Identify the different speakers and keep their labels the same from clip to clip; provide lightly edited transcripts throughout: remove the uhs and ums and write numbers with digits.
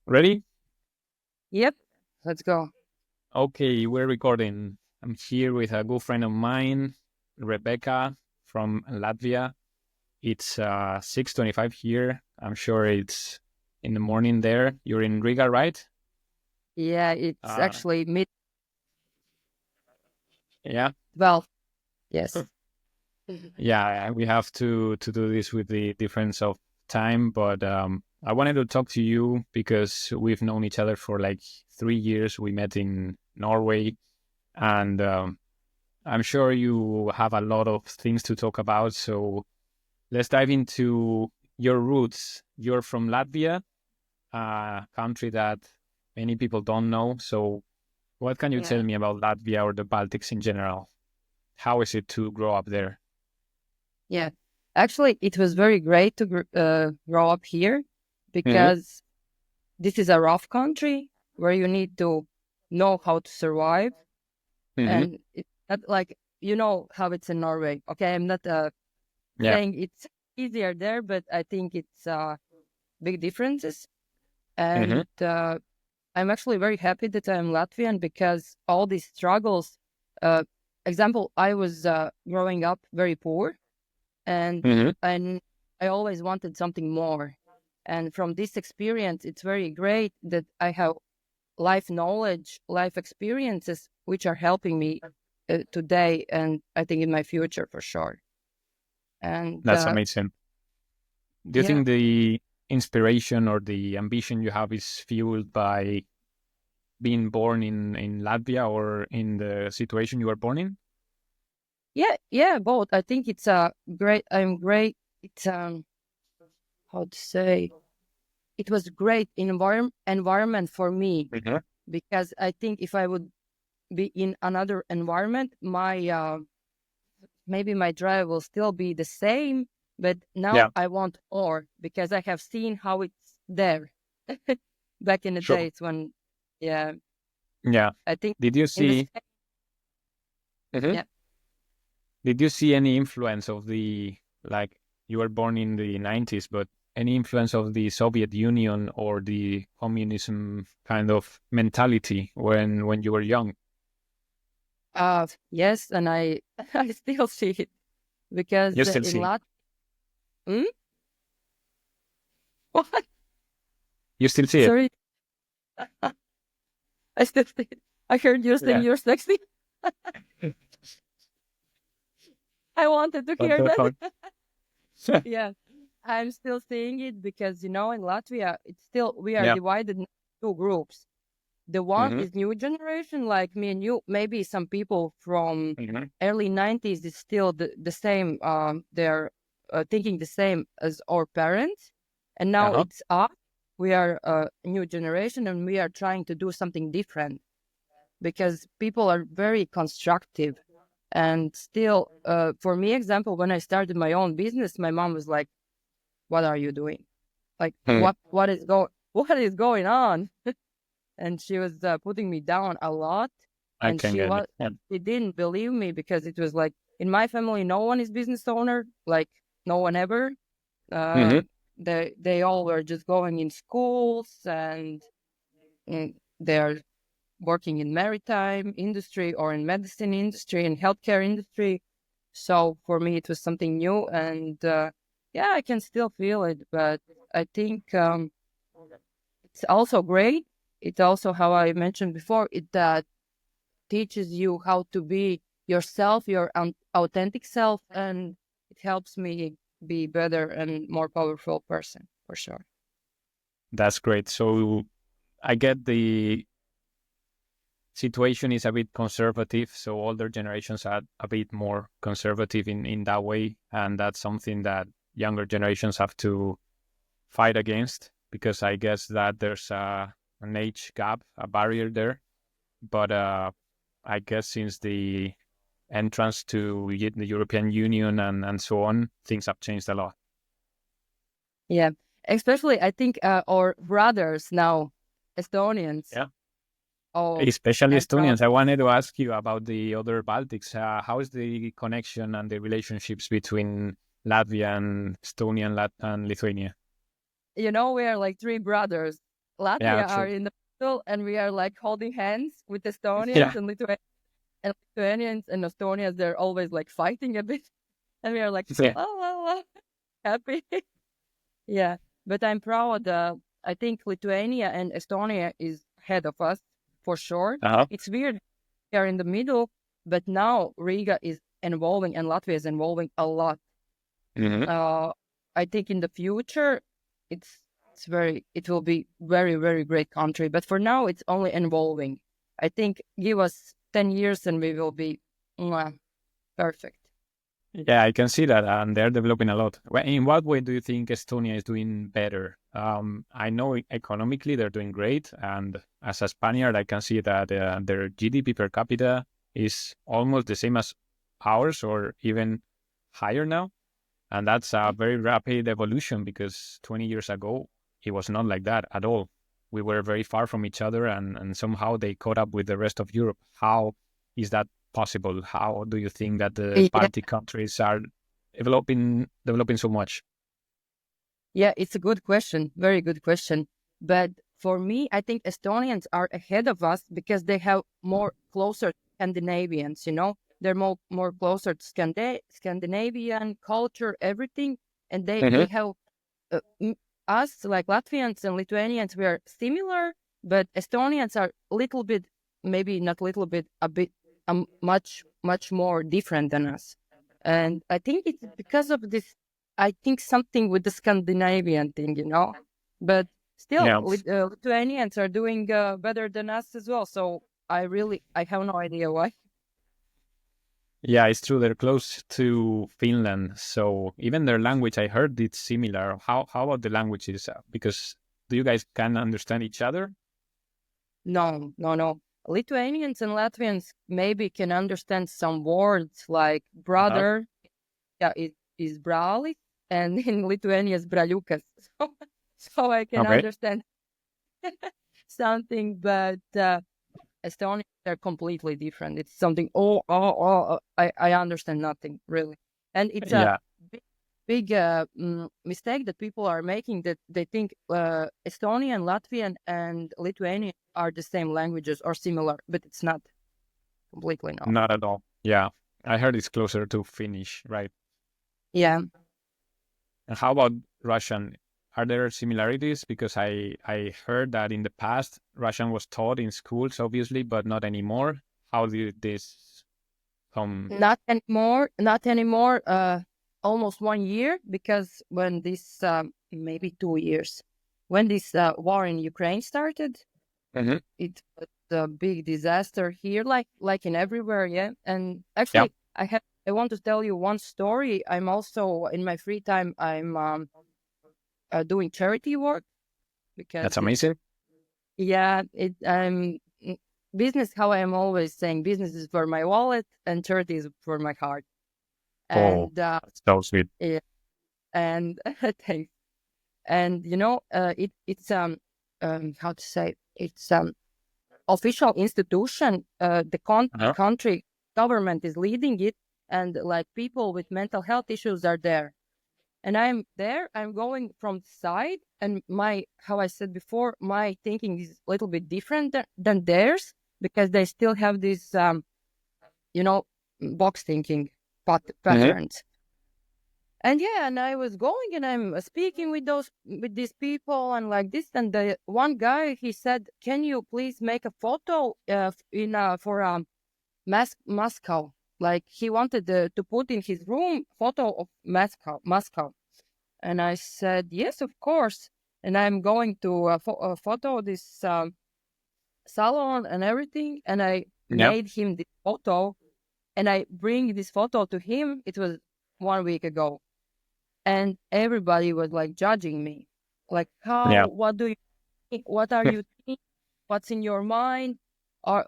Speaker 1: Ready?
Speaker 2: Yep, let's go.
Speaker 1: Okay, we're recording. I'm here with a good friend of mine, Rebeka from Latvia. It's 6:25 here. I'm sure it's in the morning there. You're in Riga, right?
Speaker 2: Yeah, it's
Speaker 1: Uh,
Speaker 2: actually mid
Speaker 1: yeah.
Speaker 2: 12. Yes.
Speaker 1: Yeah, we have to do this with the difference of time, but I wanted to talk to you because we've known each other for like 3 years. We met in Norway, and I'm sure you have a lot of things to talk about. So let's dive into your roots. You're from Latvia, a country that many people don't know. So what can you tell
Speaker 2: Yeah.
Speaker 1: me about Latvia or the Baltics in general? How is it to grow up there?
Speaker 2: Yeah. Actually, it was very great to grow up here
Speaker 1: Hmm.
Speaker 2: because this is a rough country where you need to know how to survive.
Speaker 1: Hmm.
Speaker 2: And it's not like, you know how it's in Norway. Okay. I'm not
Speaker 1: Yeah.
Speaker 2: saying it's easier there, but I think it's big differences.
Speaker 1: Hmm.
Speaker 2: And I'm actually very happy that I'm Latvian because all these struggles, uh, example, I was growing up very poor and
Speaker 1: Hmm.
Speaker 2: and I always wanted something more. And from this experience, it's very great that I have life knowledge, life experiences, which are helping me today and I think in my future for sure. And
Speaker 1: That's amazing. Do you
Speaker 2: yeah,
Speaker 1: think the inspiration or the ambition you have is fueled by being born in Latvia or in the situation you were born in?
Speaker 2: yeah, both. I think it's a great. I'm great. It's how to say it was great environment for me
Speaker 1: Hmm.
Speaker 2: because I think if I would be in another environment, my maybe my drive will still be the same, but now
Speaker 1: Yeah,
Speaker 2: I want more because I have seen how it's there back in the
Speaker 1: sure.
Speaker 2: days when, yeah,
Speaker 1: Yeah.
Speaker 2: I think
Speaker 1: Did you
Speaker 2: in the
Speaker 1: see? Mhm.
Speaker 2: yeah.
Speaker 1: Did you see any influence of the, like, you were born in the 90s, but any influence of the Soviet Union or the communism kind of mentality when you were young?
Speaker 2: Yes, and I I still see it
Speaker 1: You
Speaker 2: because
Speaker 1: still
Speaker 2: in
Speaker 1: see it.
Speaker 2: Lat hmm? What?
Speaker 1: You still see it.
Speaker 2: Sorry, I still see it. I heard you saying
Speaker 1: Yeah.
Speaker 2: you're sexy. I wanted to
Speaker 1: Don't,
Speaker 2: hear
Speaker 1: don't,
Speaker 2: that.
Speaker 1: don't.
Speaker 2: Yeah, I'm still seeing it because in Latvia, it's still we are
Speaker 1: Yeah.
Speaker 2: divided in two groups. The one
Speaker 1: Hmm.
Speaker 2: is new generation, like me and you. Maybe some people from
Speaker 1: Hmm.
Speaker 2: early '90s is still the same. They're thinking the same as our parents, and now
Speaker 1: Uh-huh.
Speaker 2: it's us. We are a new generation, and we are trying to do something different because people are very constructive. And still, for me, example, when I started my own business, my mom was like, "What are you doing? Like,
Speaker 1: Hmm.
Speaker 2: what is what is going on?" And she was putting me down a lot.
Speaker 1: I
Speaker 2: And
Speaker 1: can get it. Yeah.
Speaker 2: she didn't believe me because it was like in my family, no one is business owner, like no one ever.
Speaker 1: Hmm.
Speaker 2: They all were just going in schools and they're working in maritime industry or in medicine industry and healthcare industry. So for me, it was something new, and yeah, I can still feel it. But I think it's also great. It's also how I mentioned before. It teaches you how to be yourself, your authentic self, and it helps me be better and more powerful person for sure.
Speaker 1: That's great. So I get the situation is a bit conservative, so older generations are a bit more conservative in that way, and that's something that younger generations have to fight against because I guess that there's an age gap, a barrier there. But I guess since the entrance to the European Union and so on, things have changed a lot.
Speaker 2: Yeah, especially I think our brothers now, Estonians.
Speaker 1: Yeah.
Speaker 2: Oh,
Speaker 1: Especially
Speaker 2: I'm proud.
Speaker 1: Estonians. I wanted to ask you about the other Baltics. How is the connection and the relationships between Latvia and Estonia and Lithuania?
Speaker 2: We are like three brothers.
Speaker 1: Yeah,
Speaker 2: Latvia are
Speaker 1: true.
Speaker 2: in the middle, and we are like holding hands with
Speaker 1: Yeah.
Speaker 2: Estonians and Lithuanians and Estonians. They're always like fighting a bit, and we are like,
Speaker 1: Yeah.
Speaker 2: happy. Yeah, but I'm proud. I think Lithuania and Estonia is ahead of us for sure.
Speaker 1: Uh-huh.
Speaker 2: It's weird we are in the middle, but now Riga is evolving and Latvia is evolving a lot.
Speaker 1: Hmm.
Speaker 2: Uh, I think in the future, it's it will be very great country. But for now, it's only evolving. I think give us 10 years and we will be mwah, perfect.
Speaker 1: Yeah, I can see that, and they're developing a lot. In what way do you think Estonia is doing better? I know economically they're doing great, and as a Spaniard, I can see that their GDP per capita is almost the same as ours, or even higher now. And that's a very rapid evolution because 20 years ago, it was not like that at all. We were very far from each other, and somehow they caught up with the rest of Europe. How is that possible? How do you think that the
Speaker 2: Yeah,
Speaker 1: Baltic countries are developing so much?
Speaker 2: yeah, it's a good question, very good question. But for me, I think Estonians are ahead of us because they have more closer Scandinavians. They're more closer to Scandinavian culture, everything, and they
Speaker 1: Hmm.
Speaker 2: have uh, m- us like Latvians and Lithuanians. We are similar, but Estonians are little bit, maybe not little bit, a bit, much more different than us. And I think it's because of this. I think something with the Scandinavian thing. But still,
Speaker 1: Yeah,
Speaker 2: Lithuanians are doing better than us as well. So I have no idea why.
Speaker 1: yeah, it's true. They're close to Finland, so even their language, I heard it's similar. How about the languages? Because do you guys can understand each other?
Speaker 2: No, no, no. Lithuanians and Latvians maybe can understand some words like
Speaker 1: Uh-huh.
Speaker 2: brother. Yeah, it is brali, and in Lithuania is braliukas. So I can
Speaker 1: Okay.
Speaker 2: understand something, but Estonia, they're completely different. It's something. I understand nothing really, and it's a
Speaker 1: Yeah.
Speaker 2: big mistake that people are making that they think Estonian, Latvian, and Lithuanian are the same languages or similar, but it's not. Completely not.
Speaker 1: Not at all. Yeah. I heard it's closer to Finnish, right?
Speaker 2: Yeah.
Speaker 1: And how about Russian? Are there similarities? Because I heard that in the past Russian was taught in schools, obviously, but not anymore. How did this come?
Speaker 2: Not anymore. Not anymore. Almost 1 year because when this maybe 2 years, when this war in Ukraine started,
Speaker 1: Hmm.
Speaker 2: it was a big disaster here, like in everywhere. Yeah, and
Speaker 1: Yeah,
Speaker 2: actually, I want to tell you one story. I'm also in my free time. I'm doing charity work because
Speaker 1: that's
Speaker 2: it's
Speaker 1: amazing.
Speaker 2: yeah. Business. How I am always saying, business is for my wallet and charity is for my heart.
Speaker 1: Oh,
Speaker 2: And
Speaker 1: that's so sweet.
Speaker 2: yeah, and thanks. And it's how to say, it's official institution. The
Speaker 1: Uh-huh.
Speaker 2: country government is leading it, and like people with mental health issues are there. And I'm there. I'm going from the side, and my how I said before, my thinking is a little bit different than theirs because they still have this you know box thinking
Speaker 1: Hmm.
Speaker 2: patterns. And yeah, and I was going and I'm speaking with these people and like this. And the one guy, he said, "Can you please make a photo in for Moscow?" Like he wanted to put in his room photo of Moscow. And I said, "Yes, of course." And I'm going to photo this salon and everything. And I
Speaker 1: Yeah,
Speaker 2: made him this photo, and I bring this photo to him. It was 1 week ago, and everybody was like judging me, like,
Speaker 1: yeah,
Speaker 2: what do you think? What are you thinking? What's in your mind? Or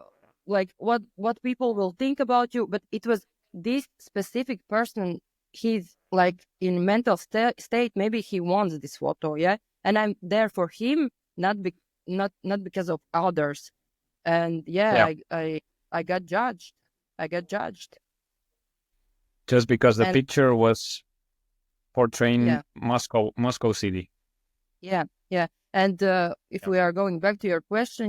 Speaker 2: like what people will think about you? But it was this specific person. He's like in mental state. Maybe he wants this photo, yeah. And I'm there for him, not because of others. And yeah,
Speaker 1: yeah.
Speaker 2: I got judged. I got judged.
Speaker 1: Just because the
Speaker 2: And
Speaker 1: picture was portraying
Speaker 2: yeah,
Speaker 1: Moscow City.
Speaker 2: yeah, Yeah. And if
Speaker 1: Yeah.
Speaker 2: we are going back to your question,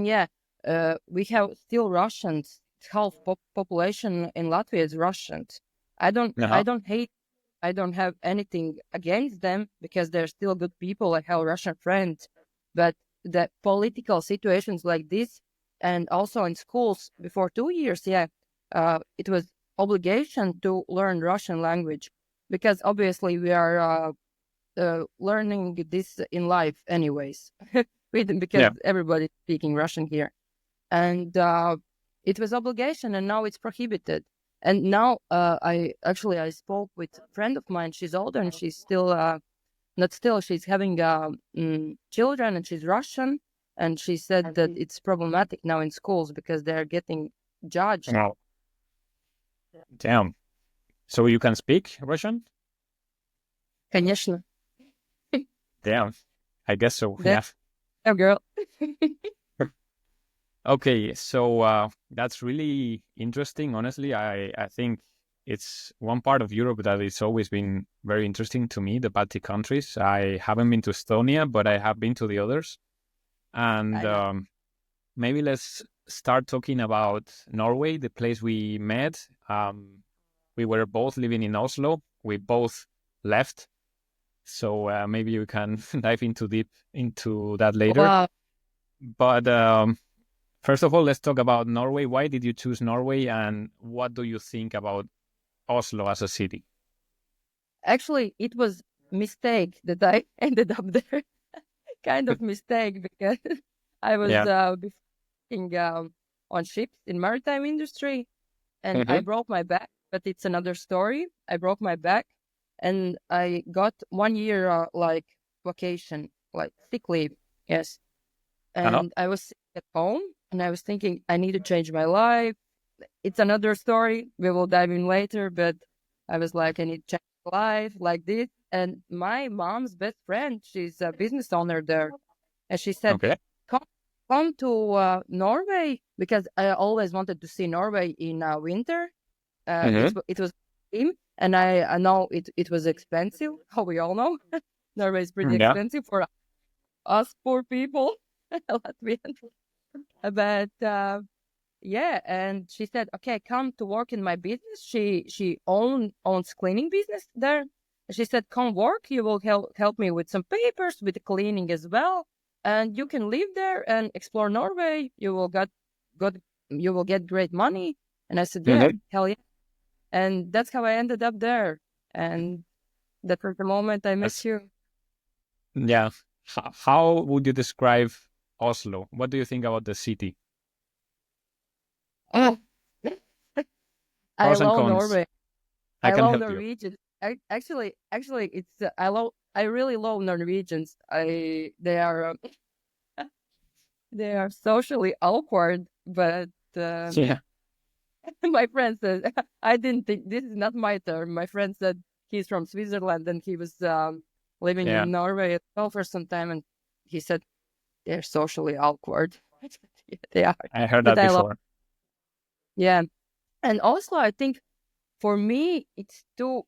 Speaker 2: we have still Russians. Half population in Latvia is Russians. I
Speaker 1: Uh-huh.
Speaker 2: don't hate. I don't have anything against them because they're still good people. I have Russian friends, but the political situations like this, and also in schools before 2 years, it was obligation to learn Russian language because obviously we are learning this in life anyways, because
Speaker 1: Yeah.
Speaker 2: everybody's speaking Russian here, and it was obligation, and now it's prohibited. And now I spoke with a friend of mine. She's older, and she's still not still. She's having children, and she's Russian, and she said that it's problematic now in schools because they're getting judged.
Speaker 1: Wow. Damn. So you can speak Russian?
Speaker 2: Конечно.
Speaker 1: Damn. I guess so.
Speaker 2: That
Speaker 1: Yeah.
Speaker 2: girl.
Speaker 1: Okay. So that's really interesting. Honestly, I think it's one part of Europe that it's always been very interesting to me, the Baltic countries. I haven't been to Estonia, but I have been to the others. And
Speaker 2: I know.
Speaker 1: maybe let's start talking about Norway, the place we met. We were both living in Oslo. We both left. So maybe we can dive into deep into that later.
Speaker 2: Wow.
Speaker 1: But first of all, let's talk about Norway. Why did you choose Norway, and what do you think about Oslo as a city?
Speaker 2: Actually, it was mistake that I ended up there. Kind of mistake because I was
Speaker 1: Yeah.
Speaker 2: working on ships in maritime industry, and I
Speaker 1: Hmm.
Speaker 2: broke my back. But it's another story. I broke my back, and I got 1 year like vacation, like sick leave. Yes,
Speaker 1: Uh-huh.
Speaker 2: and I was sick at home, and I was thinking I need to change my life. It's another story. We will dive in later, but I was like, I need to change my life like this. And my mom's best friend, she's a business owner there, and she said,
Speaker 1: Okay.
Speaker 2: "Come, come to Norway," because I always wanted to see Norway in winter.
Speaker 1: Hmm.
Speaker 2: It was him, and I know it was expensive. How we all know, Norway is pretty
Speaker 1: Yeah.
Speaker 2: expensive for us poor people, Latvians. But yeah, and she said, "Okay, come to work in my business." She owns cleaning business there. And she said, "Come work. You will help me with some papers, with the cleaning as well, and you can live there and explore Norway. Got you will get great money." And I said, "Yeah,
Speaker 1: Hmm.
Speaker 2: hell yeah!" And that's how I ended up there. And that was the moment I met
Speaker 1: That's,
Speaker 2: you.
Speaker 1: yeah. How would you describe Oslo? What do you think about the city?
Speaker 2: Oh, I
Speaker 1: Pros and
Speaker 2: love
Speaker 1: cons.
Speaker 2: Norway.
Speaker 1: I
Speaker 2: I
Speaker 1: can
Speaker 2: love
Speaker 1: help you.
Speaker 2: Norwegians. Actually, it's I really love Norwegians. They are socially awkward, but
Speaker 1: Yeah.
Speaker 2: my friend said I didn't think this is not my term. My friend said he's from Switzerland and he was living
Speaker 1: Yeah.
Speaker 2: in Norway as well for some time, and he said they're socially awkward. I said, yeah, they are,
Speaker 1: I heard
Speaker 2: but
Speaker 1: that
Speaker 2: I love
Speaker 1: before.
Speaker 2: yeah. And also, I think for me it's too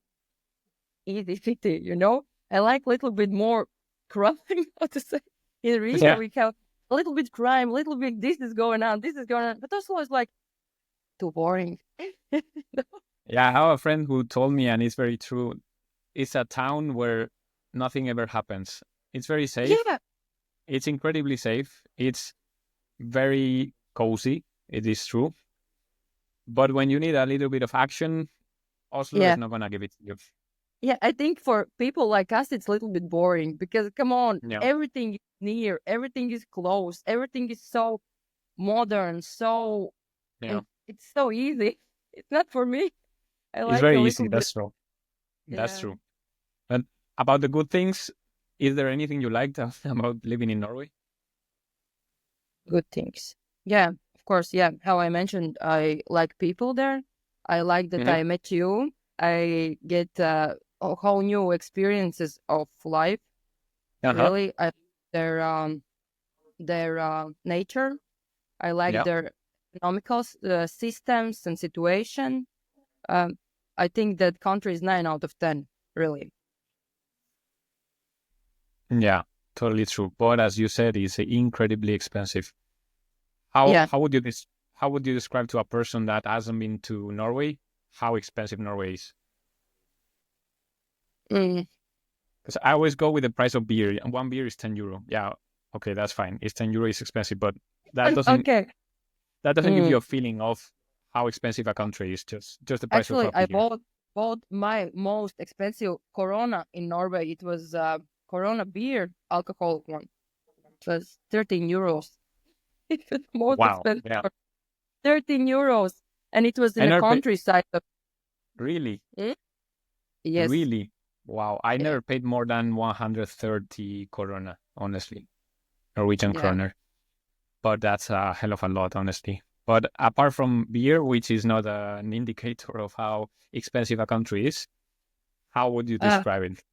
Speaker 2: easy city, you know? I like a little bit more crime, how to say. In Riga,
Speaker 1: Yeah.
Speaker 2: we have a little bit crime, a little bit this is going on, this is going on. But also it's like too boring.
Speaker 1: Yeah. I have a friend who told me, and it's very true. It's a town where nothing ever happens. It's very safe.
Speaker 2: Yeah,
Speaker 1: It's incredibly safe. It's very cozy. It is true. But when you need a little bit of action, Oslo is
Speaker 2: yeah.
Speaker 1: not gonna give it to you.
Speaker 2: Yeah, I think for people like us, it's a little bit boring because come on,
Speaker 1: Yeah.
Speaker 2: everything is near, everything is close, everything is so modern, so
Speaker 1: Yeah.
Speaker 2: and it's so easy. It's not for me. I
Speaker 1: It's
Speaker 2: like
Speaker 1: very
Speaker 2: a
Speaker 1: easy.
Speaker 2: little bit.
Speaker 1: That's true. That's
Speaker 2: Yeah,
Speaker 1: true. But about the good things, is there anything you liked about living in Norway?
Speaker 2: good things. Yeah, of course. Yeah, how I mentioned, I like people there. I like that
Speaker 1: Hmm.
Speaker 2: I met you. I get a whole new experiences of life.
Speaker 1: Uh-huh.
Speaker 2: Really, I their nature. I like
Speaker 1: Yeah.
Speaker 2: their economical systems and situation. Um, I think that country is 9 out of 10. Really.
Speaker 1: Yeah. totally true. But as you said, it's incredibly expensive. How
Speaker 2: Yeah.
Speaker 1: how would you how would you describe to a person that hasn't been to Norway how expensive Norway is?
Speaker 2: Mm.
Speaker 1: Because I always go with the price of beer, and one beer is 10 euro. Yeah, okay, that's fine. It's 10 euro, it's expensive, but that doesn't
Speaker 2: Okay.
Speaker 1: that doesn't give
Speaker 2: Mm.
Speaker 1: you a feeling of how expensive a country is. Just the price of
Speaker 2: Actually,
Speaker 1: a
Speaker 2: I
Speaker 1: beer.
Speaker 2: bought my most expensive Corona in Norway. It was Corona beer, alcoholic one. It was 13 euros. It was most
Speaker 1: Wow.
Speaker 2: expensive,
Speaker 1: Yeah.
Speaker 2: 13 euros, and it was in
Speaker 1: I
Speaker 2: the
Speaker 1: never paid.
Speaker 2: countryside.
Speaker 1: Really,
Speaker 2: Mm? Yes.
Speaker 1: really. Wow. I
Speaker 2: Yeah.
Speaker 1: never paid more than 130 korona, honestly, Norwegian
Speaker 2: Yeah.
Speaker 1: kroner. But that's a hell of a lot, honestly. But apart from beer, which is not an indicator of how expensive a country is, how would you
Speaker 2: Uh,
Speaker 1: describe it?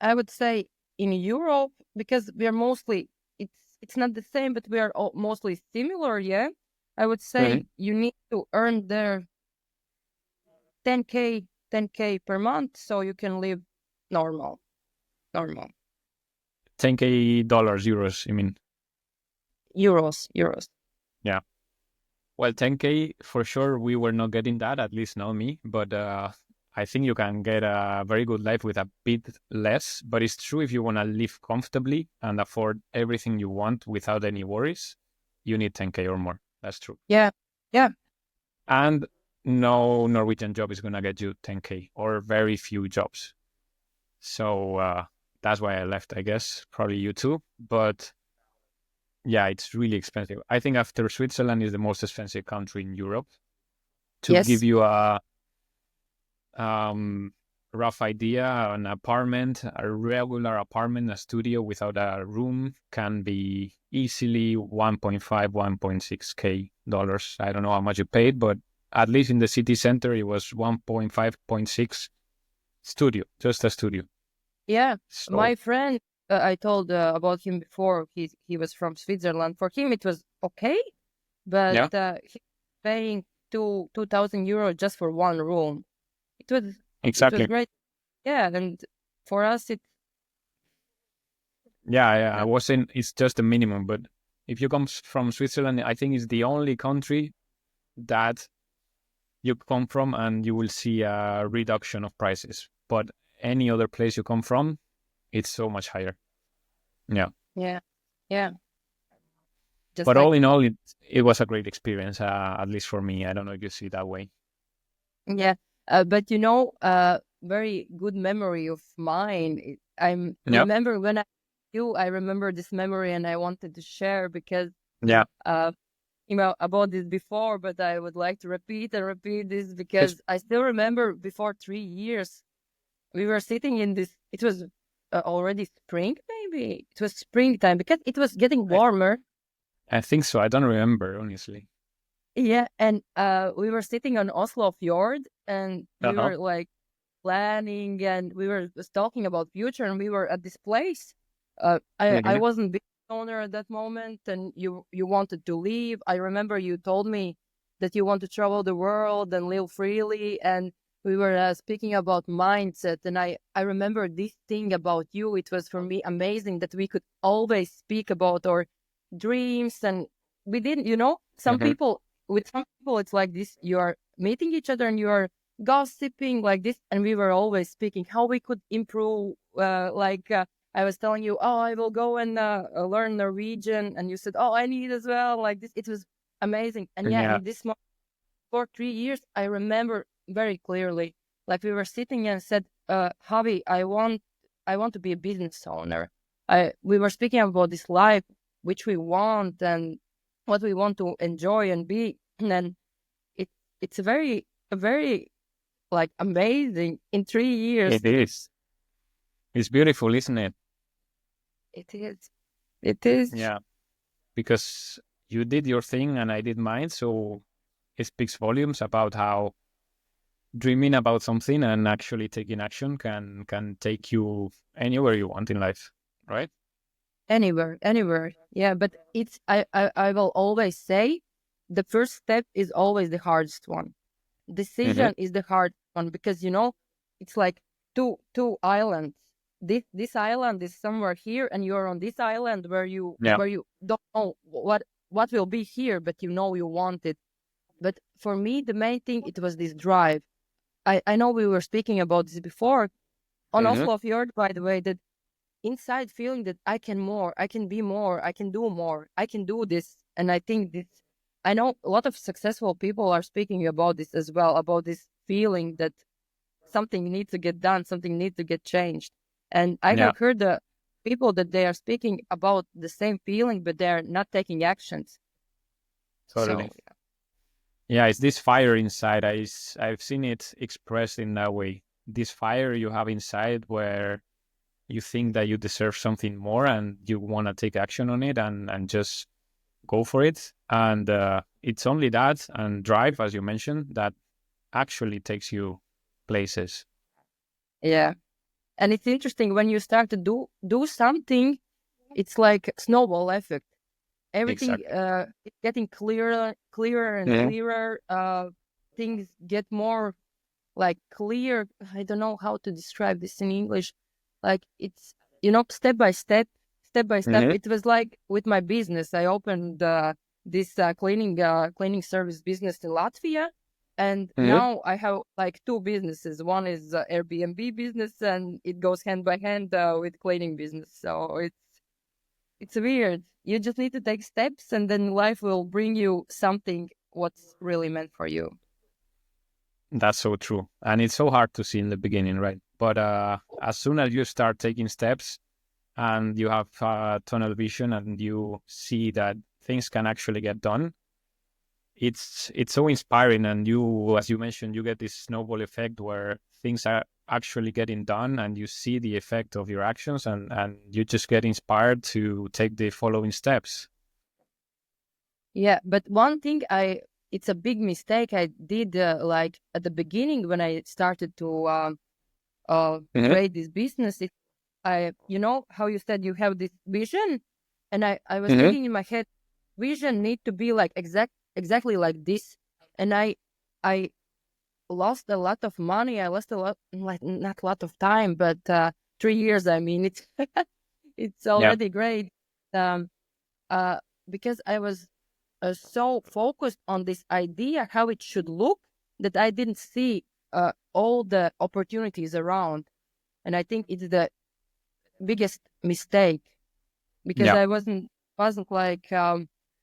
Speaker 2: I would say in Europe, because we are mostly, it's not the same, but we are all mostly similar. Yeah. I would
Speaker 1: Mhm.
Speaker 2: say you need to earn there 10k per month so you can live normal. Normal.
Speaker 1: 10K dollars, euros, I mean.
Speaker 2: Euros.
Speaker 1: Yeah. Well, 10K for sure, we were not getting that, at least not me. But I think you can get a very good life with a bit less. But it's true if you want to live comfortably and afford everything you want without any worries, you need 10K or more. That's true.
Speaker 2: Yeah. Yeah.
Speaker 1: And no Norwegian job is going to get you 10K or very few jobs. So that's why I left, I guess. Probably you too. But yeah, it's really expensive. I think after Switzerland is the most expensive country in Europe. To give
Speaker 2: Yes.
Speaker 1: you a um, rough idea, an apartment, a regular apartment, a studio without a room can be easily 1.5, 1.6K dollars. I don't know how much you paid, but at least in the city center, it was 1.5, point 6 studio, just a studio.
Speaker 2: Yeah.
Speaker 1: So
Speaker 2: My friend, I told about him before. He was from Switzerland. For him, it was okay, but
Speaker 1: yeah,
Speaker 2: he paying 2,000 euros just for one room. It was it was
Speaker 1: exactly.
Speaker 2: great. Yeah, and for us, it
Speaker 1: Yeah, I
Speaker 2: uh,
Speaker 1: was saying it's just the minimum, but if you come from Switzerland, I think it's the only country that you come from and you will see a reduction of prices. But any other place you come from, it's so much higher. Yeah.
Speaker 2: yeah, yeah, just
Speaker 1: But all
Speaker 2: like
Speaker 1: in all, it was a great experience, at least for me. I don't know if you see it that way.
Speaker 2: yeah. But very good memory of mine. I'm
Speaker 1: Yeah.
Speaker 2: remember when I remember this memory and I wanted to share because
Speaker 1: Yeah.
Speaker 2: uh about this before, but I would like to repeat and repeat this
Speaker 1: It's,
Speaker 2: because I still remember before 3 years we were sitting in this. It was already spring, maybe it was springtime because it was getting
Speaker 1: I,
Speaker 2: warmer.
Speaker 1: I think so. I don't remember, honestly.
Speaker 2: Yeah, and we were sitting on Oslo fjord, and we
Speaker 1: Uh-huh.
Speaker 2: were like planning, and we were just talking about future, and we were at this place. I
Speaker 1: Hmm.
Speaker 2: wasn't business owner at that moment, and you wanted to leave. I remember you told me that you want to travel the world and live freely, and we were speaking about mindset, and I remember this thing about you. It was for me amazing that we could always speak about our dreams, and we didn't. Some
Speaker 1: Hmm.
Speaker 2: people with some people it's like this. You are meeting each other and you are gossiping like this, and we were always speaking how we could improve. I was telling you, oh, I will go and learn Norwegian, and you said, oh, I need as well. Like this, it was amazing. And yeah,
Speaker 1: Yeah.
Speaker 2: in this moment, for 3 years, I remember very clearly. Like we were sitting and said, Javi, I want to be a business owner. We were speaking about this life which we want and what we want to enjoy and be. And then it it's a very like amazing in 3 years.
Speaker 1: It is. It's beautiful, isn't it?
Speaker 2: It is. It is.
Speaker 1: Yeah. Because you did your thing and I did mine. So it speaks volumes about how dreaming about something and actually taking action can take you anywhere you want in life, right?
Speaker 2: Anywhere. Yeah, but I will always say the first step is always the hardest one.
Speaker 1: Hmm.
Speaker 2: Decision is the hard one because it's like two islands. this island is somewhere here, and you're on this island where you
Speaker 1: Yeah.
Speaker 2: don't know what will be here, but you know you want it. But for me, the main thing, it was this drive. I know we were speaking about this before on
Speaker 1: Mm-hmm.
Speaker 2: Oslo Fjord, by the way, that inside feeling that I can more, I can be more, I can do more, I can do this. And I think this, I know a lot of successful people are speaking about this as well, about this feeling that something needs to get done, something needs to get changed. And I
Speaker 1: Yeah.
Speaker 2: have heard the people that they are speaking about the same feeling, but they're not taking actions. So
Speaker 1: Totally. Yeah, it's this fire inside. I've seen it expressed in that way. This fire you have inside where you think that you deserve something more and you want to take action on it and just go for it. And it's only that and drive, as you mentioned, that actually takes you places.
Speaker 2: yeah, and it's interesting when you start to do something, it's like a snowball effect. Everything
Speaker 1: Exactly.
Speaker 2: is getting clearer and
Speaker 1: Hmm.
Speaker 2: clearer. Things get more like clear. I don't know how to describe this in English. Like it's, step by step, step by step.
Speaker 1: Hmm.
Speaker 2: It was like with my business. I opened this cleaning service business in Latvia, and
Speaker 1: Hmm.
Speaker 2: now I have like two businesses. One is Airbnb business, and it goes hand by hand with cleaning business. So it's weird. You just need to take steps, and then life will bring you something what's really meant for you.
Speaker 1: That's so true. And it's so hard to see in the beginning, right? But as soon as you start taking steps and you have tunnel vision and you see that things can actually get done, it's so inspiring. And you, as you mentioned, you get this snowball effect where things are actually getting done and you see the effect of your actions and you just get inspired to take the following steps.
Speaker 2: Yeah, but one thing it's a big mistake I did like at the beginning when I started to
Speaker 1: Hmm.
Speaker 2: create this business. You know how you said you have this vision, and I was
Speaker 1: Hmm.
Speaker 2: thinking in my head, vision need to be like exactly like this, and I lost a lot of money. I lost a lot, like not a lot of time, but 3 years. I mean, it's it's
Speaker 1: Yeah.
Speaker 2: already great. Um, uh, because I was so focused on this idea how it should look that I didn't see all the opportunities around, and I think it's the biggest mistake because
Speaker 1: Yeah.
Speaker 2: I wasn't like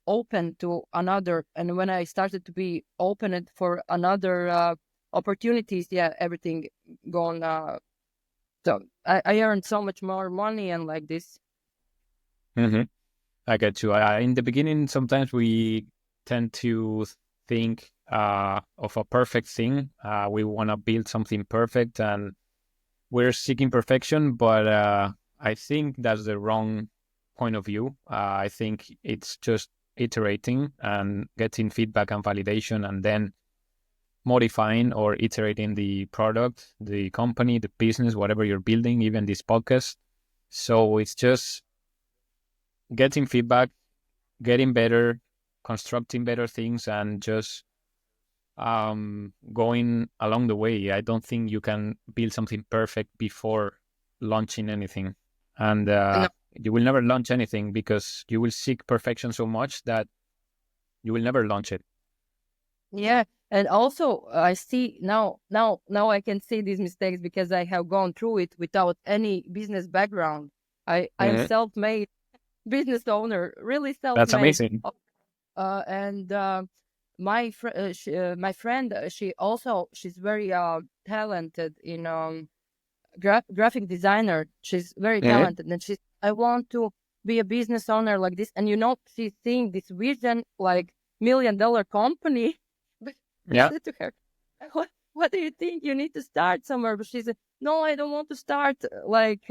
Speaker 2: open to another, and when I started to be open for another opportunities, yeah, everything gone. So I earned so much more money and like this.
Speaker 1: Hmm. I get you. In the beginning, sometimes we tend to think of a perfect thing. We want to build something perfect and we're seeking perfection, but I think that's the wrong point of view. I think it's just iterating and getting feedback and validation and then modifying or iterating the product, the company, the business, whatever you're building, even this podcast. So it's just getting feedback, getting better, constructing better things, and just going along the way. I don't think you can build something perfect before launching anything, and
Speaker 2: No,
Speaker 1: you will never launch anything because you will seek perfection so much that you will never launch it.
Speaker 2: yeah, and also I see now I can see these mistakes because I have gone through it without any business background. I am
Speaker 1: Hmm.
Speaker 2: self-made business owner, really
Speaker 1: That's
Speaker 2: self-made.
Speaker 1: amazing.
Speaker 2: And my friend, she's very talented in graphic designer. She's very
Speaker 1: Hmm.
Speaker 2: talented, and I want to be a business owner like this. And she's seeing this vision like $1 million company. But I
Speaker 1: Yeah,
Speaker 2: said to her, what do you think? You need to start somewhere. But she said, no, I don't want to start like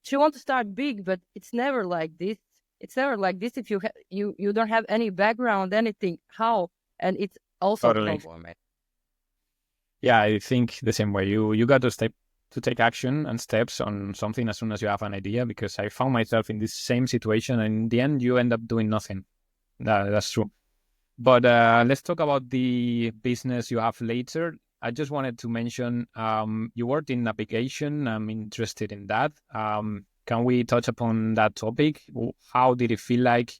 Speaker 2: she wants to start big, but it's never like this. It's never like this if you don't have any background, anything. How? And it's also a
Speaker 1: totally.
Speaker 2: problem.
Speaker 1: Yeah, I think the same way. You got to take action and steps on something as soon as you have an idea. Because I found myself in this same situation, and in the end, you end up doing nothing. That's true. But let's talk about the business you have later. I just wanted to mention you worked in navigation. I'm interested in that. Can we touch upon that topic? How did it feel like?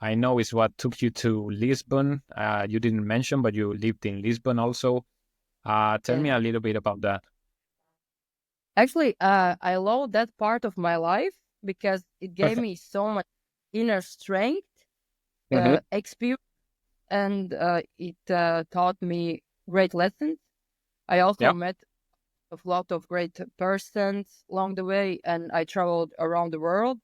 Speaker 1: I know it's what took you to Lisbon. You didn't mention, but you lived in Lisbon also. Tell
Speaker 2: Yeah.
Speaker 1: me a little bit about that.
Speaker 2: Actually, I love that part of my life because it gave me so much inner strength,
Speaker 1: Mm-hmm.
Speaker 2: experience, and it taught me great lessons. I also
Speaker 1: Yeah.
Speaker 2: met a lot of great persons along the way, and I traveled around the world,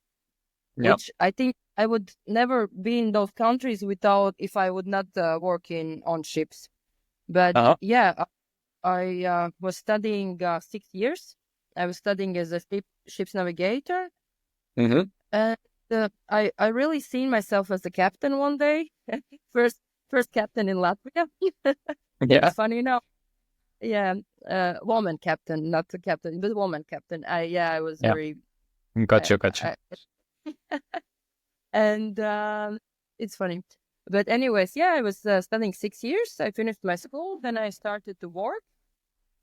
Speaker 1: Yeah.
Speaker 2: which I think I would never be in those countries without if I would not work in on ships. But
Speaker 1: Uh-huh.
Speaker 2: yeah, I was studying 6 years. I was studying as a ship's navigator,
Speaker 1: Mm-hmm.
Speaker 2: and I really seen myself as a captain one day. first first captain in Latvia.
Speaker 1: Yeah.
Speaker 2: It's funny now. Yeah, woman captain, not the captain, but woman captain. I was
Speaker 1: Yeah.
Speaker 2: very uh,
Speaker 1: Gotcha. Gotcha.
Speaker 2: I, and it's funny. But anyways, yeah, I was studying 6 years. I finished my school, then I started to work,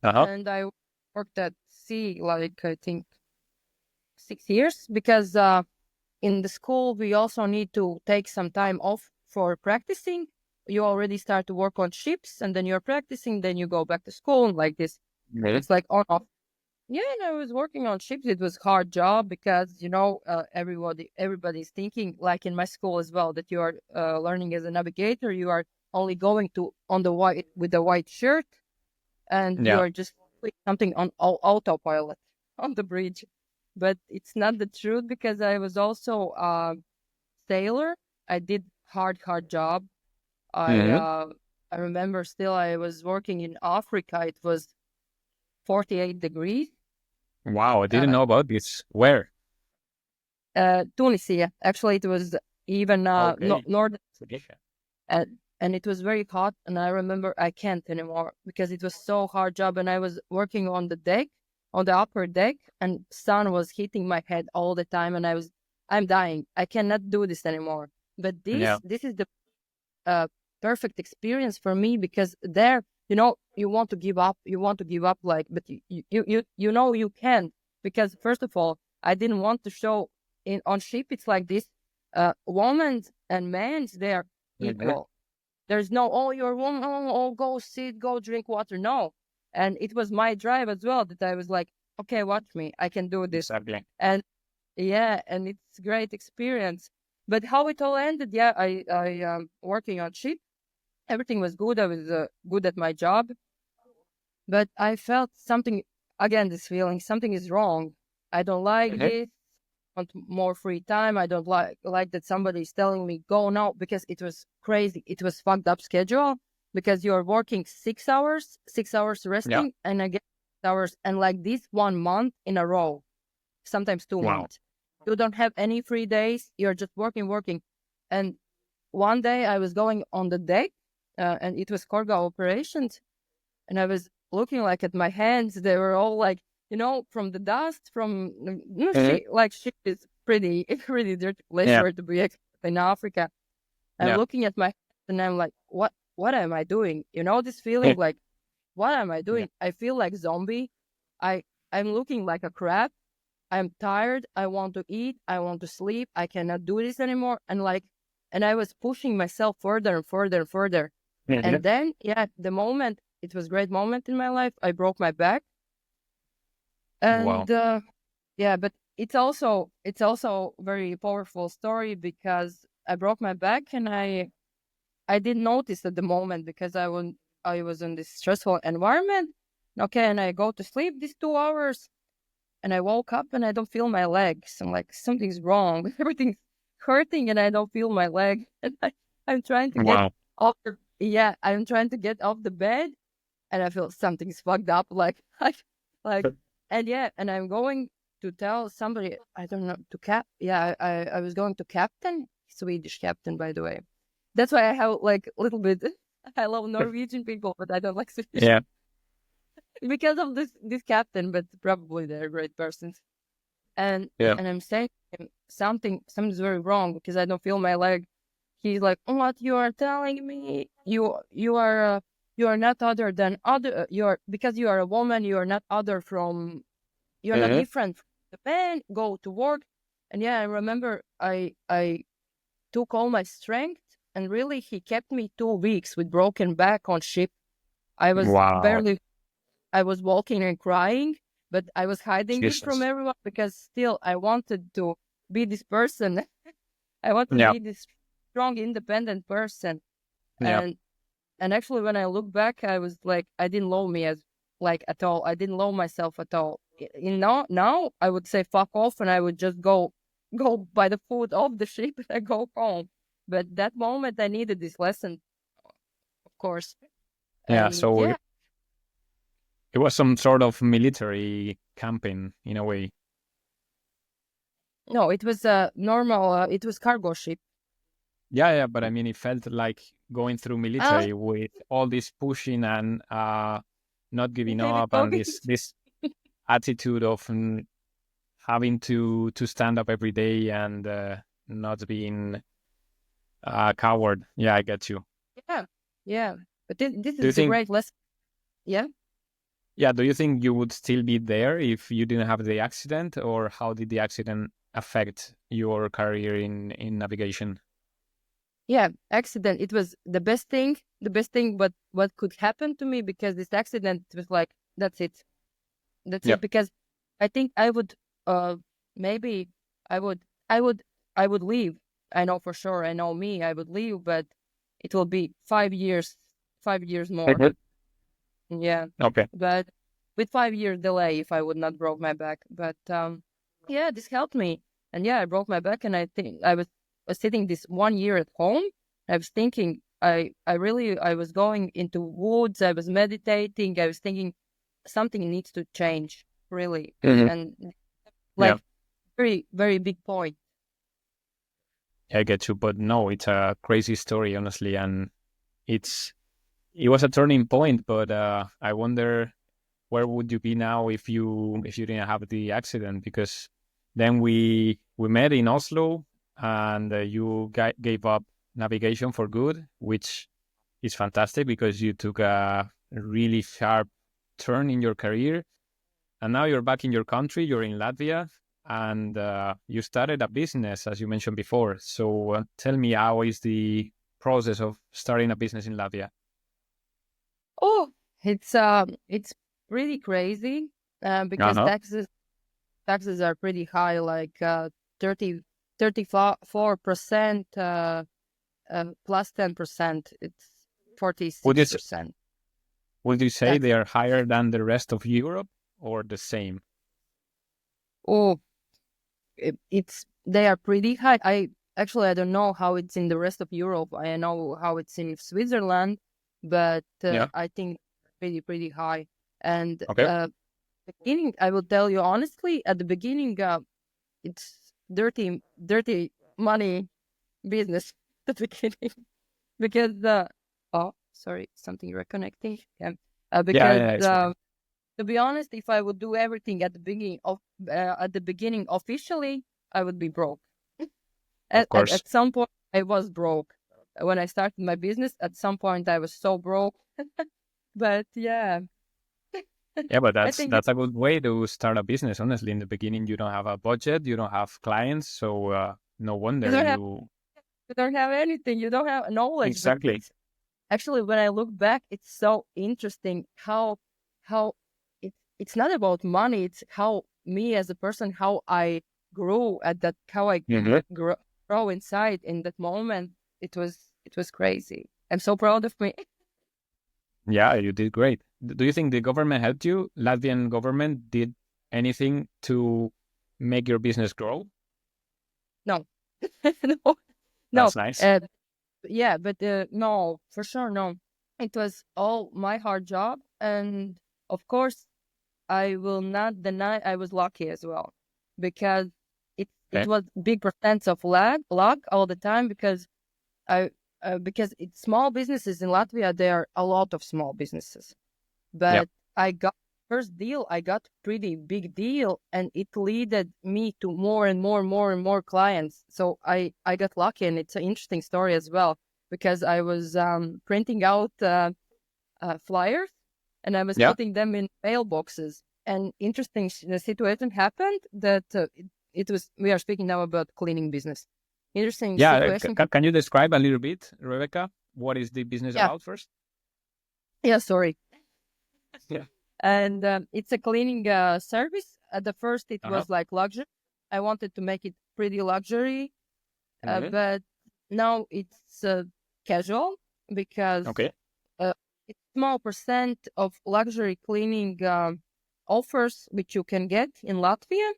Speaker 1: Uh-huh.
Speaker 2: and I worked at sea like I think 6 years because in the school we also need to take some time off for practicing. You already start to work on ships, and then you're practicing, then you go back to school, and like this.
Speaker 1: Really?
Speaker 2: It's like on off. Yeah, and I was working on ships. It was hard job because everybody's thinking like in my school as well that you are learning as a navigator. You are only going to on the white with the white shirt, and you
Speaker 1: Yeah.
Speaker 2: are just doing something on autopilot on the bridge. But it's not the truth because I was also a sailor. I did hard job. I
Speaker 1: Mm-hmm.
Speaker 2: uh, I remember still I was working in Africa. It was 48 degrees.
Speaker 1: Wow, I didn't
Speaker 2: Uh,
Speaker 1: know about this. Where?
Speaker 2: Tunisia. Actually, it was even
Speaker 1: Okay.
Speaker 2: north,
Speaker 1: Rebeka.
Speaker 2: and it was very hot. And I remember I can't anymore because it was so hard job. And I was working on the deck, on the upper deck, and sun was hitting my head all the time. And I'm dying. I cannot do this anymore. But
Speaker 1: Yeah.
Speaker 2: this is the uh, perfect experience for me because there, you want to give up. You want to give up, like, but you can't because first of all, I didn't want to show in on ship. It's like this, women and men, they are
Speaker 1: Mm-hmm.
Speaker 2: equal. There's no, oh, you're woman, oh, go sit, go drink water. No, and it was my drive as well that I was like, okay, watch me, I can do this,
Speaker 1: Exactly.
Speaker 2: and yeah, and it's great experience. But how it all ended, yeah, I working on ship. Everything was good. I was good at my job, but I felt something again. This feeling, something is wrong. I don't like
Speaker 1: Mm-hmm.
Speaker 2: this. Want more free time. I don't like that somebody is telling me go now because it was crazy. It was fucked up schedule because you're working 6 hours, 6 hours
Speaker 1: Yeah.
Speaker 2: resting, and again 6 hours, and like this 1 month in a row, sometimes two
Speaker 1: Wow.
Speaker 2: months. You don't have any free days. You're just working. And one day I was going on the deck, and it was cargo operations, and I was looking like at my hands. They were all like, from the dust, from
Speaker 1: Mm-hmm.
Speaker 2: shit is pretty, pretty dirty place
Speaker 1: Yeah.
Speaker 2: where to be in Africa. I'm
Speaker 1: Yeah.
Speaker 2: looking at my hands and I'm like, what am I doing? This feeling like, what am I
Speaker 1: Yeah.
Speaker 2: doing? I feel like zombie. I I'm looking like a crab. I'm tired. I want to eat. I want to sleep. I cannot do this anymore. And I was pushing myself further and further and further.
Speaker 1: Mhm.
Speaker 2: And then, yeah, it was a great moment in my life. I broke my back.
Speaker 1: Wow.
Speaker 2: And yeah, but it's also very powerful story because I broke my back and I didn't notice at the moment because I was in this stressful environment. Okay, and I go to sleep these 2 hours and I woke up and I don't feel my legs. I'm like, something's wrong. Everything's hurting and I don't feel my leg. And I'm trying to get
Speaker 1: Wow.
Speaker 2: I'm trying to get off the bed and I feel something's fucked up. Like, and yeah, and I'm going to tell somebody, I don't know, I was going to captain, Swedish captain, by the way. That's why I have like a little bit, I love Norwegian people, but I don't like Swedish
Speaker 1: Yeah.
Speaker 2: because of this captain, but probably they're great persons. And
Speaker 1: Yeah.
Speaker 2: and I'm saying to him, something's very wrong because I don't feel my leg. He's like, what you are telling me? You are you are not other than other. You're because you are a woman. You are not other from. You're not
Speaker 1: Hmm.
Speaker 2: different from the man. Go to work, and yeah, I remember I took all my strength, and really he kept me 2 weeks with broken back on ship. I was
Speaker 1: Wow.
Speaker 2: barely. I was walking and crying, but I was hiding it from
Speaker 1: Jesus.
Speaker 2: everyone because still I wanted to be this person. I wanted to
Speaker 1: Yeah.
Speaker 2: be this strong, independent person.
Speaker 1: Yeah.
Speaker 2: And actually, when I look back, I was like, I didn't love me as like at all. I didn't love myself at all. Now I would say fuck off, and I would just go by the foot of the ship and I go home. But that moment, I needed this lesson, of course.
Speaker 1: Yeah.
Speaker 2: And
Speaker 1: So
Speaker 2: yeah,
Speaker 1: it was some sort of military camping in a way.
Speaker 2: no, it was a normal. It was cargo ship.
Speaker 1: Yeah, yeah, but I mean, it felt like going through
Speaker 2: Ah,
Speaker 1: military with all this pushing and not giving
Speaker 2: maybe
Speaker 1: up, and
Speaker 2: talking.
Speaker 1: this attitude of having to stand up every day and not being a coward. Yeah, I get you.
Speaker 2: Yeah, yeah. But this
Speaker 1: Do you
Speaker 2: is the
Speaker 1: think?
Speaker 2: great lesson. Yeah.
Speaker 1: Yeah, do you think you would still be there if you didn't have the accident, or how did the accident affect your career in navigation?
Speaker 2: Yeah, accident. It was the best thing what could happen to me because this accident was like, that's it. That's
Speaker 1: Yeah.
Speaker 2: it. Because I think I would, uh, maybe I would, I would, I would leave. I know for sure. I know me. I would leave, but it will be 5 years, 5 years more.
Speaker 1: Mhm.
Speaker 2: Yeah,
Speaker 1: Okay.
Speaker 2: but with 5 years delay, if I would not broke my back. But yeah, this helped me, and yeah, I broke my back, and I think was sitting this 1 year at home. I was thinking, I was going into woods. I was meditating. I was thinking something needs to change, really,
Speaker 1: Hmm.
Speaker 2: and
Speaker 1: Yeah,
Speaker 2: like very very big point.
Speaker 1: I get you. But no, it's a crazy story, honestly, and it's it was a turning point. But I wonder where would you be now if you didn't have the accident? Because then we met in Oslo, and you gave up navigation for good, which is fantastic because you took a really sharp turn in your career, and now you're back in your country. You're in Latvia, and you started a business, as you mentioned before. So tell me, how is the process of starting a business in Latvia?
Speaker 2: Oh, it's pretty crazy
Speaker 1: Uh
Speaker 2: because
Speaker 1: huh.
Speaker 2: taxes are pretty high, like 30, 34%, plus 10%. It's
Speaker 1: Would you
Speaker 2: 46%
Speaker 1: would you say
Speaker 2: tax.
Speaker 1: they are higher than the rest of Europe or the same?
Speaker 2: Oh, they are pretty high. I don't know how it's in the rest of Europe. I know how it's in Switzerland, but
Speaker 1: Yeah.
Speaker 2: I think pretty high. And
Speaker 1: Okay.
Speaker 2: beginning, I will tell you honestly, at the beginning, it's dirty money business at the beginning because oh, sorry, something reconnecting. Yeah,
Speaker 1: Yeah,
Speaker 2: because
Speaker 1: yeah, it's okay.
Speaker 2: to be honest, if I would do everything at the beginning officially, I would be broke.
Speaker 1: Of course.
Speaker 2: At some point, I was broke when I started my business. At some point, I was so broke. But yeah,
Speaker 1: Yeah, but
Speaker 2: I think
Speaker 1: that's a good way to start a business. Honestly, in the beginning, you don't have a budget, you don't have clients, so no
Speaker 2: you
Speaker 1: wonder
Speaker 2: don't have
Speaker 1: you.
Speaker 2: anything. You don't have knowledge. But
Speaker 1: Exactly.
Speaker 2: actually, when I look back, it's so interesting how it's not about money. It's how me as a person, how I grew at that, how I
Speaker 1: Hmm.
Speaker 2: grow inside in that moment. It was crazy. I'm so proud of me.
Speaker 1: Yeah, you did great. Do you think the government helped you? Latvian government did anything to make your business grow?
Speaker 2: No, no, no.
Speaker 1: That's nice.
Speaker 2: Uh, yeah, but no, for sure, no. It was all my hard job, and of course, I will not deny I was lucky as well, because it
Speaker 1: Okay.
Speaker 2: was big percent of luck all the time I because it's small businesses in Latvia. There are a lot of small businesses,
Speaker 1: Yeah.
Speaker 2: but I got first deal. I got pretty big deal, and it leaded me to more and more clients. So I got lucky, and it's an interesting story as well because I was printing out flyers, and I was
Speaker 1: Yeah.
Speaker 2: putting them in mailboxes. And interesting situation happened that it was. We are speaking now about cleaning business. Interesting
Speaker 1: Yeah.
Speaker 2: situation.
Speaker 1: Can you describe a little bit, Rebecca? What is the business
Speaker 2: Yeah,
Speaker 1: about first?
Speaker 2: yeah. Sorry.
Speaker 1: Yeah.
Speaker 2: And it's a cleaning service. At the first, it
Speaker 1: Uh-huh.
Speaker 2: was like luxury. I wanted to make it pretty luxury,
Speaker 1: Mm-hmm.
Speaker 2: but now it's casual because
Speaker 1: Okay.
Speaker 2: uh, it's small percent of luxury cleaning offers which you can get in Latvia.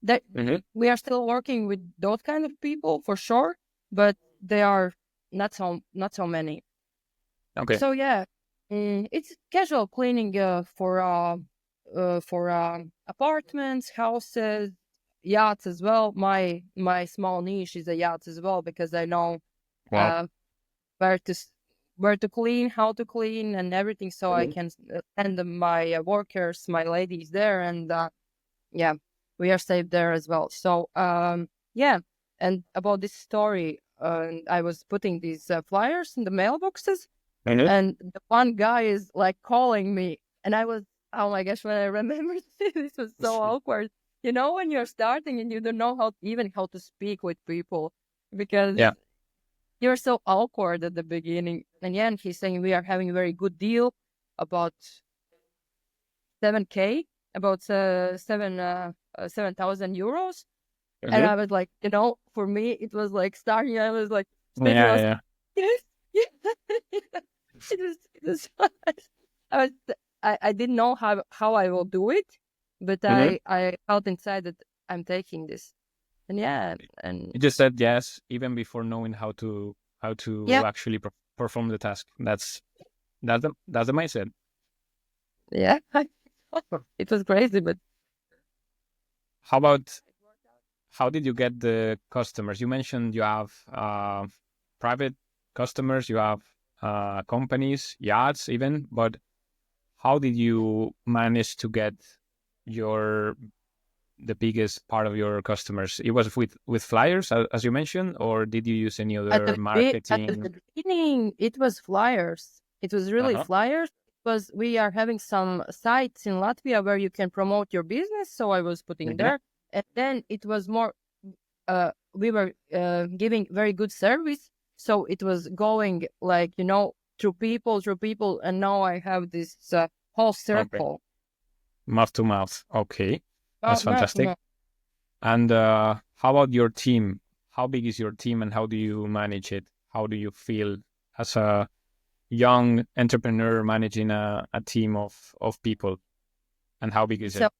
Speaker 2: That
Speaker 1: Mm-hmm.
Speaker 2: we are still working with those kind of people for sure, but they are not so many.
Speaker 1: Okay.
Speaker 2: So yeah, it's casual cleaning for apartments, houses, yachts as well. My small niche is a yacht as well because I know
Speaker 1: Wow.
Speaker 2: uh, where to where to clean, how to clean, and everything. So I
Speaker 1: Mm-hmm.
Speaker 2: can send my workers, my ladies there, and yeah, we are safe there as well. So yeah, and about this story, I was putting these flyers in the mailboxes,
Speaker 1: Mm-hmm.
Speaker 2: and the one guy is like calling me, and I was, oh my gosh, when I remembered this was so awkward. You know, when you're starting and you don't know how to speak with people because
Speaker 1: Yeah.
Speaker 2: you're so awkward at the beginning. And yeah, and he's saying we are having a very good deal about 7K, about 7,000 euros. And
Speaker 1: Mm-hmm.
Speaker 2: I was like, for me, it was like starting. I was like, speaking, I
Speaker 1: Yeah.
Speaker 2: was,
Speaker 1: Yeah.
Speaker 2: yes, yes. It was, I was, I didn't know how I will do it, but
Speaker 1: Mm-hmm.
Speaker 2: I felt inside that I'm taking this. And yeah, and
Speaker 1: You just said yes, even before knowing how to
Speaker 2: yeah,
Speaker 1: actually perform the task. That's the mindset.
Speaker 2: yeah, it was crazy, but
Speaker 1: How about how did you get the customers? You mentioned you have private customers, you have companies, yachts, even. But how did you manage to get your the biggest part of your customers? It was with flyers, as you mentioned, or did you use any other
Speaker 2: at
Speaker 1: marketing?
Speaker 2: the beginning, it was flyers. It was really
Speaker 1: Uh-huh.
Speaker 2: flyers because we are having some sites in Latvia where you can promote your business. So I was putting
Speaker 1: Hmm.
Speaker 2: there, and then it was more. We were giving very good service, so it was going like through people, and now I have this whole
Speaker 1: Okay.
Speaker 2: circle.
Speaker 1: Mouth to mouth. Okay. That's
Speaker 2: Mouth to
Speaker 1: fantastic.
Speaker 2: mouth.
Speaker 1: And how about your team? How big is your team and how do you manage it? How do you feel as a young entrepreneur managing a team of people? And how big is
Speaker 2: So
Speaker 1: it?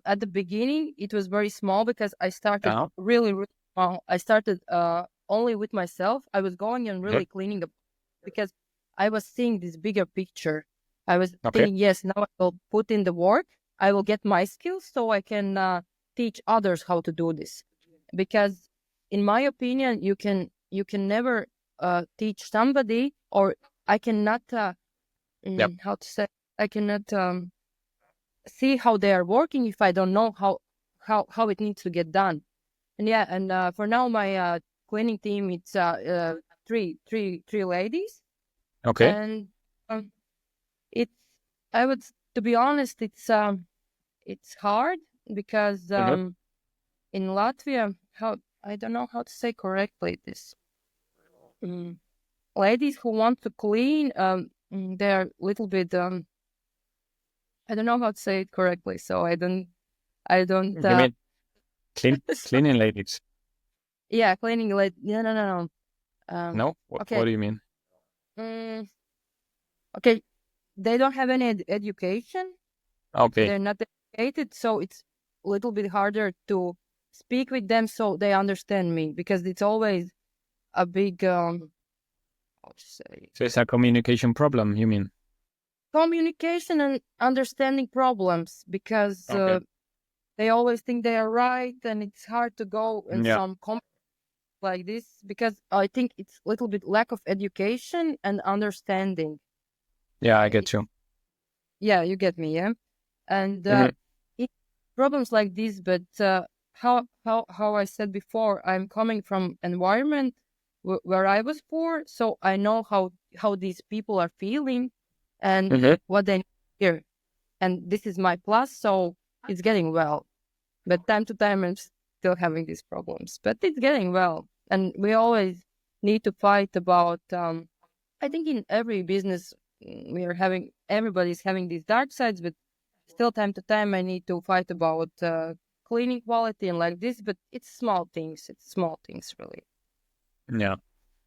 Speaker 2: at the beginning, it was very small because I started
Speaker 1: Uh-huh.
Speaker 2: really, really small. I started only with myself. I was going and
Speaker 1: Okay.
Speaker 2: really cleaning the because I was seeing this bigger picture. I was
Speaker 1: Okay.
Speaker 2: thinking, yes, now I will put in the work. I will get my skills so I can teach others how to do this. Because, in my opinion, you can never teach somebody, or I cannot
Speaker 1: Yep.
Speaker 2: how to say, I cannot see how they are working if I don't know how it needs to get done. And yeah, and for now my cleaning team, it's three ladies,
Speaker 1: Okay.
Speaker 2: and um, it's I would to be honest, it's hard because
Speaker 1: Mm-hmm.
Speaker 2: in Latvia, how I don't know how to say correctly this. Mm, Ladies who want to clean, they're a little bit I don't know how to say it correctly, so I don't
Speaker 1: You mean cleaning ladies?
Speaker 2: yeah, cleaning lady. No.
Speaker 1: No? What
Speaker 2: Okay.
Speaker 1: do you mean?
Speaker 2: Mm, okay. They don't have any education.
Speaker 1: Okay.
Speaker 2: They're not educated, so it's a little bit harder to speak with them so they understand me because it's always a big how to say
Speaker 1: So it's a communication problem, you mean?
Speaker 2: communication and understanding problems because
Speaker 1: Okay.
Speaker 2: they always think they are right, and it's hard to go in
Speaker 1: Yeah.
Speaker 2: some like this because I think it's a little bit lack of education and understanding.
Speaker 1: Yeah, I
Speaker 2: Uh,
Speaker 1: get you.
Speaker 2: Yeah, you get me, yeah. And
Speaker 1: Hmm.
Speaker 2: it problems like this, but how I said before, I'm coming from environment where I was poor, so I know how these people are feeling, and
Speaker 1: Mhm.
Speaker 2: what they need here. And this is my plus, so it's getting well. But time to time, I'm still having these problems, but it's getting well. And we always need to fight about, I think in every business, everybody's having these dark sides, but still time to time, I need to fight about cleaning quality and like this, but it's small things. It's small things, really.
Speaker 1: Yeah,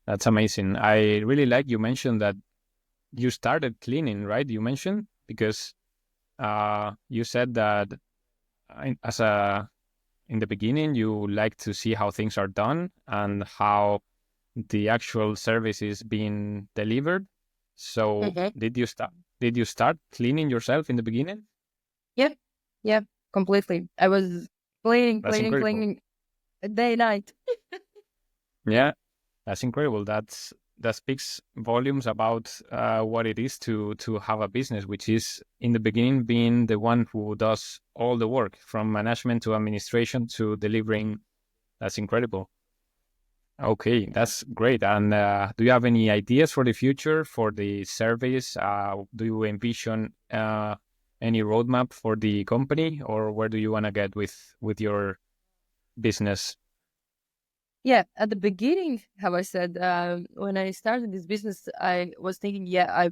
Speaker 1: that's amazing. I really like you mentioned that you started cleaning, right? You mentioned because you said that as a in the beginning you like to see how things are done and how the actual service is being delivered. So
Speaker 2: Mm-hmm.
Speaker 1: did you start cleaning yourself in the beginning?
Speaker 2: Yeah, yeah, completely. I was
Speaker 1: That's incredible.
Speaker 2: cleaning day, night.
Speaker 1: Yeah, that's incredible. That speaks volumes about what it is to have a business, which is in the beginning being the one who does all the work from management to administration to delivering. That's incredible. Okay, that's great. And do you have any ideas for the future for the service? Do you envision any roadmap for the company, or where do you want to get with your business?
Speaker 2: Yeah, at the beginning, how I said, when I started this business, I was thinking, yeah,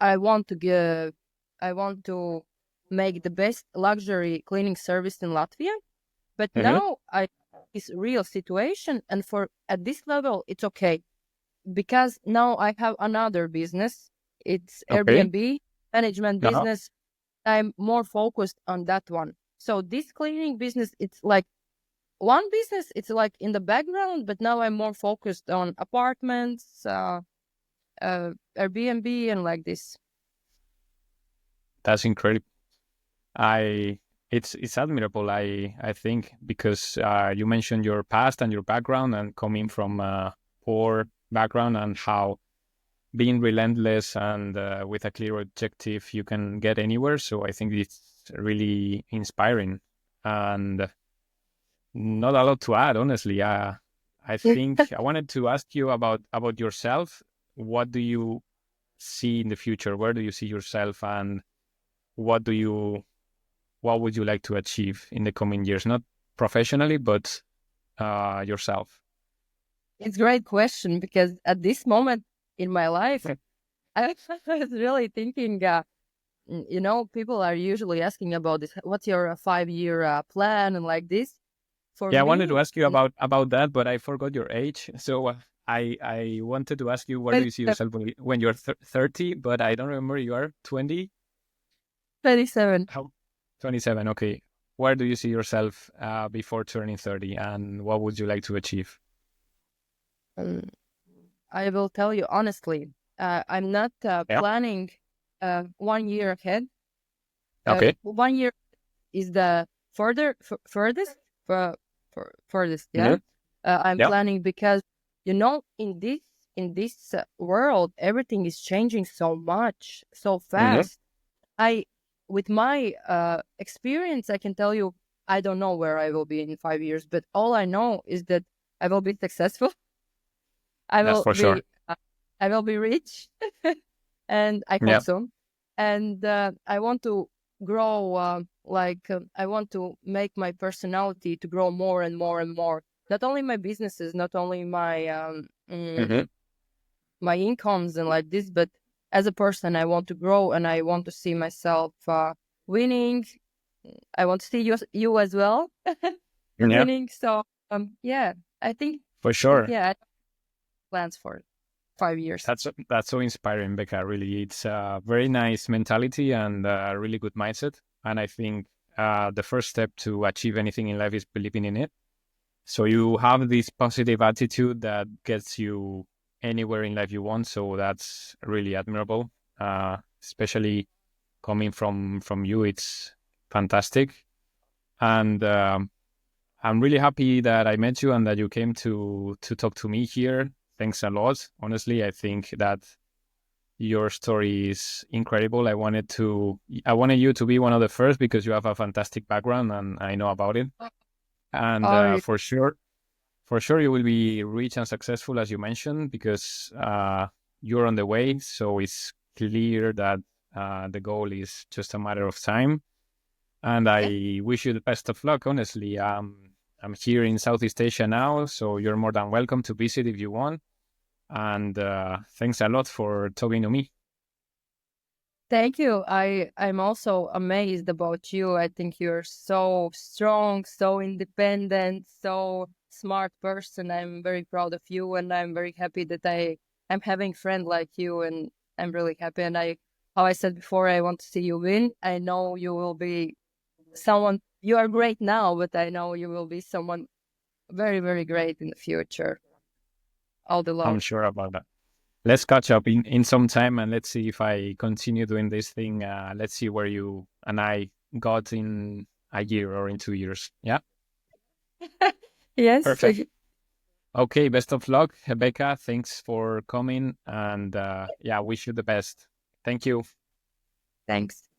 Speaker 2: I want to give, I want to make the best luxury cleaning service in Latvia. But
Speaker 1: Hmm.
Speaker 2: now I is real situation, and for at this level, it's okay because now I have another business. It's
Speaker 1: Okay.
Speaker 2: Airbnb management
Speaker 1: Uh-huh.
Speaker 2: business. I'm more focused on that one. So this cleaning business, it's like one business, it's like in the background, but now I'm more focused on apartments, Airbnb, and like this.
Speaker 1: That's incredible. I it's admirable. I think because you mentioned your past and your background and coming from a poor background and how being relentless and with a clear objective you can get anywhere. So I think it's really inspiring and not a lot to add, honestly. I think I wanted to ask you about yourself. What do you see in the future? Where do you see yourself, and what do you what would you like to achieve in the coming years? Not professionally, but yourself.
Speaker 2: It's a great question because at this moment in my life, I was really thinking, people are usually asking about this. What's your 5 year plan and like this? For
Speaker 1: Yeah, I wanted to
Speaker 2: me,
Speaker 1: ask you about that, but I forgot your age. So I wanted to ask you where do you see
Speaker 2: 27,
Speaker 1: yourself when you're 30, but I don't remember you are 20.
Speaker 2: 27.
Speaker 1: How 27? Okay. Where do you see yourself before turning 30, and what would you like to achieve?
Speaker 2: Um, I will tell you honestly, I'm not
Speaker 1: Yeah.
Speaker 2: planning 1 year ahead.
Speaker 1: Okay.
Speaker 2: 1 year is the furthest furthest. Yeah,
Speaker 1: Hmm.
Speaker 2: I'm
Speaker 1: Yeah.
Speaker 2: planning because in this world, everything is changing so much, so
Speaker 1: Hmm.
Speaker 2: fast. I With my experience, I can tell you I don't know where I will be in 5 years, but all I know is that I will be successful. I
Speaker 1: That's
Speaker 2: will
Speaker 1: for sure.
Speaker 2: be I will be rich, and I hope
Speaker 1: Yeah.
Speaker 2: so. And I want to grow. I want to make my personality to grow more and more and more. Not only my businesses, not only
Speaker 1: Hmm.
Speaker 2: my incomes and like this, but as a person, I want to grow and I want to see myself winning. I want to see you as well
Speaker 1: Yeah.
Speaker 2: winning. So yeah, I think
Speaker 1: For sure.
Speaker 2: yeah, I have plans for 5 years.
Speaker 1: That's so inspiring, Becca. Really, it's a very nice mentality and a really good mindset. And I think the first step to achieve anything in life is believing in it. So you have this positive attitude that gets you anywhere in life you want. So that's really admirable, especially coming from you. It's fantastic, and I'm really happy that I met you and that you came to talk to me here. Thanks a lot. Honestly, I think that your story is incredible. I wanted you to be one of the first because you have a fantastic background and I know about it. And
Speaker 2: Oh,
Speaker 1: for sure, you will be rich and successful as you mentioned because you're on the way. So it's clear that the goal is just a matter of time. And
Speaker 2: Yeah.
Speaker 1: I wish you the best of luck, honestly. I'm here in Southeast Asia now, so you're more than welcome to visit if you want. And thanks a lot for talking to me.
Speaker 2: Thank you. I'm also amazed about you. I think you're so strong, so independent, so smart person. I'm very proud of you, and I'm very happy that I'm having friend like you, and I'm really happy. And how I said before, I want to see you win. I know you will be someone. You are great now, but I know you will be someone very, very great in the future. All the
Speaker 1: I'm
Speaker 2: love.
Speaker 1: sure about that. Let's catch up in some time and let's see if I continue doing this thing. Let's see where you and I got in a year or in 2 years. Yeah,
Speaker 2: Yes.
Speaker 1: perfect. Okay, best of luck, Rebecca. Thanks for coming and yeah, wish you the best. Thank you.
Speaker 2: Thanks.